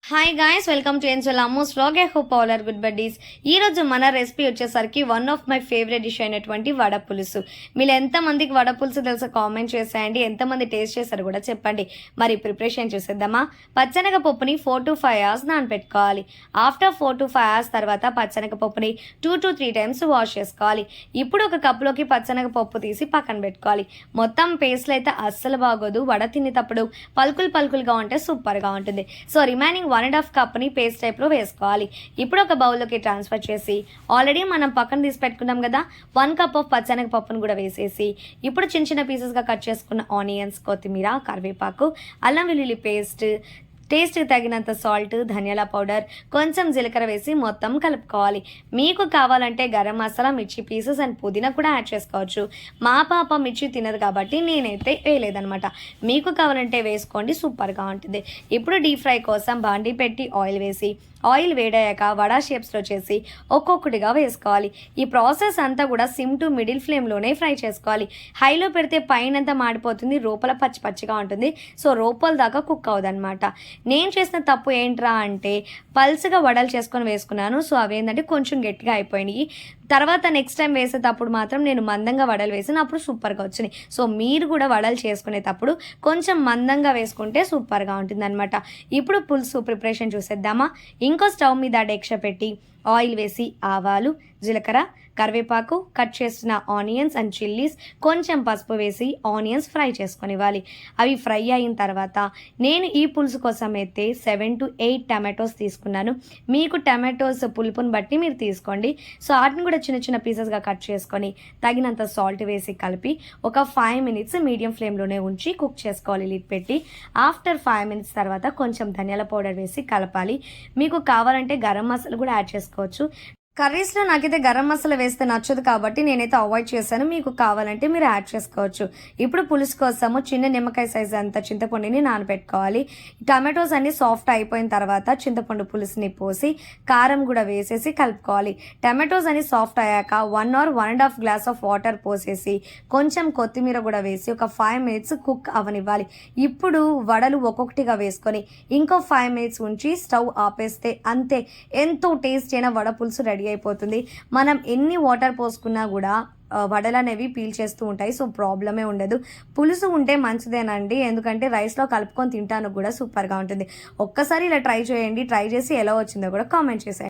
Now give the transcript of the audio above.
Hi guys, welcome to ఎన్సోల్ అమ్మోస్ vlog. I hope all are good buddies. ఈ రోజు మన రెసిపీ వచ్చేసరికి one of my favourite dish అయినటువంటి వడ పులుసు. మీరు ఎంతమందికి వడ పులుసు తెలుసో కామెంట్ చేసేయండి, ఎంతమంది టేస్ట్ చేశారు కూడా చెప్పండి. మరి ప్రిపరేషన్ చూసేద్దామా. పచ్చనగ పప్పుని 4 to 5 hours నానబెట్టుకోవాలి. ఆఫ్టర్ 4 to 5 hours తర్వాత పచ్చనగ పప్పుని 2 to 3 times వాష్ చేసుకోవాలి. ఇప్పుడు ఒక కప్పులోకి పచ్చనగ పప్పు తీసి పక్కన పెట్టుకోవాలి. మొత్తం పేస్ట్లు అయితే అస్సలు బాగోదు, వడ తినేటప్పుడు పలుకులు పలుకులుగా ఉంటే సూపర్గా ఉంటుంది. సో రిమైనింగ్ 1.5 కప్ని పేస్ట్ టైప్లో వేసుకోవాలి. ఇప్పుడు ఒక బౌల్లోకి ట్రాన్స్ఫర్ చేసి ఆల్రెడీ మనం పక్కన తీసి పెట్టుకున్నాం కదా 1 cup ఆఫ్ పచ్చనగ పప్పును కూడా వేసేసి ఇప్పుడు చిన్న చిన్న పీసెస్గా కట్ చేసుకున్న ఆనియన్స్, కొత్తిమీర, కరివేపాకు, అల్లం వెల్లుల్లి పేస్ట్, టేస్ట్కి తగినంత సాల్ట్, ధనియాల పౌడర్, కొంచెం జీలకర్ర వేసి మొత్తం కలుపుకోవాలి. మీకు కావాలంటే గరం మసాలా, మిర్చి పీసెస్ అండ్ పుదీనా కూడా యాడ్ చేసుకోవచ్చు. మా పాప మిర్చి తినదు కాబట్టి నేనైతే వేయలేదనమాట. మీకు కావాలంటే వేసుకోండి, సూపర్గా ఉంటుంది. ఇప్పుడు డీప్ ఫ్రై కోసం బాండీ పెట్టి ఆయిల్ వేసి ఆయిల్ వేడయ్యాక వడా షేప్స్లో చేసి ఒక్కొక్కటిగా వేసుకోవాలి. ఈ ప్రాసెస్ అంతా కూడా సిమ్ టు మిడిల్ ఫ్లేమ్లోనే ఫ్రై చేసుకోవాలి. హైలో పెడితే పైనంతా మాడిపోతుంది, లోపల పచ్చి పచ్చిగా ఉంటుంది. సో లోపల దాకా కుక్ అవ్వదన్నమాట. నేను చేసిన తప్పు ఏంట్రా అంటే పల్స్గా వడలు చేసుకొని వేసుకున్నాను. సో అవి ఏంటంటే కొంచెం గట్టిగా అయిపోయినాయి. తర్వాత నెక్స్ట్ టైం వేసేటప్పుడు మాత్రం నేను మందంగా వడలు వేసాను, అప్పుడు సూపర్గా వచ్చినాయి. సో మీరు కూడా వడలు చేసుకునేటప్పుడు కొంచెం మందంగా వేసుకుంటే సూపర్గా ఉంటుంది అనమాట. ఇప్పుడు పులుసు ప్రిపరేషన్ చూసేద్దామా. ఇంకో స్టవ్ మీద డెక్ష పెట్టి ఆయిల్ వేసి ఆవాలు, జీలకర్ర, కరివేపాకు, కట్ చేసిన ఆనియన్స్ అండ్ చిల్లీస్, కొంచెం పసుపు వేసి ఆనియన్స్ ఫ్రై చేసుకొని ఇవ్వాలి. అవి ఫ్రై అయిన తర్వాత నేను ఈ పులుసు కోసం అయితే 7 to 8 టమాటోస్ తీసుకున్నాను. మీకు టమాటోస్ పులుపుని బట్టి మీరు తీసుకోండి. సో వాటిని కూడా చిన్న చిన్న పీసెస్గా కట్ చేసుకొని తగినంత సాల్ట్ వేసి కలిపి ఒక 5 minutes మీడియం ఫ్లేమ్లోనే ఉంచి కుక్ చేసుకోవాలి లిడ్ పెట్టి. ఆఫ్టర్ 5 minutes తర్వాత కొంచెం ధనియాల పౌడర్ వేసి కలపాలి. మీకు కావాలంటే గరం మసాలా కూడా యాడ్ చేసుకోవచ్చు. కర్రీస్లో నాకైతే గరం మసాలా వేస్తే నచ్చదు కాబట్టి నేనైతే అవాయిడ్ చేశాను. మీకు కావాలంటే మీరు యాడ్ చేసుకోవచ్చు. ఇప్పుడు పులుసు కోసము చిన్న నిమ్మకాయ సైజు అంత చింతపండుని నానబెట్టుకోవాలి. టమాటోస్ అన్ని సాఫ్ట్ అయిపోయిన తర్వాత చింతపండు పులుసుని పోసి కారం కూడా వేసేసి కలుపుకోవాలి. టమాటోస్ అన్ని సాఫ్ట్ అయ్యాక 1 or 1.5 glass ఆఫ్ వాటర్ పోసేసి కొంచెం కొత్తిమీర కూడా వేసి ఒక 5 minutes కుక్ అవనివ్వాలి. ఇప్పుడు వడలు ఒక్కొక్కటిగా వేసుకొని ఇంకో 5 minutes ఉంచి స్టవ్ ఆపేస్తే అంతే, ఎంతో టేస్ట్ అయిన వడ పులుసు రెడీ అయిపోతుంది. మనం ఎన్ని వాటర్ పోసుకున్నా కూడా వడలు అనేవి పీల్ చేస్తూ ఉంటాయి. సో ప్రాబ్లమే ఉండదు. పులుసు ఉంటే మంచిదేనండి, ఎందుకంటే రైస్లో కలుపుకొని తింటాను కూడా సూపర్గా ఉంటుంది. ఒక్కసారి ఇలా ట్రై చేయండి. ట్రై చేసి ఎలా వచ్చిందో కూడా కామెంట్ చేసేయండి.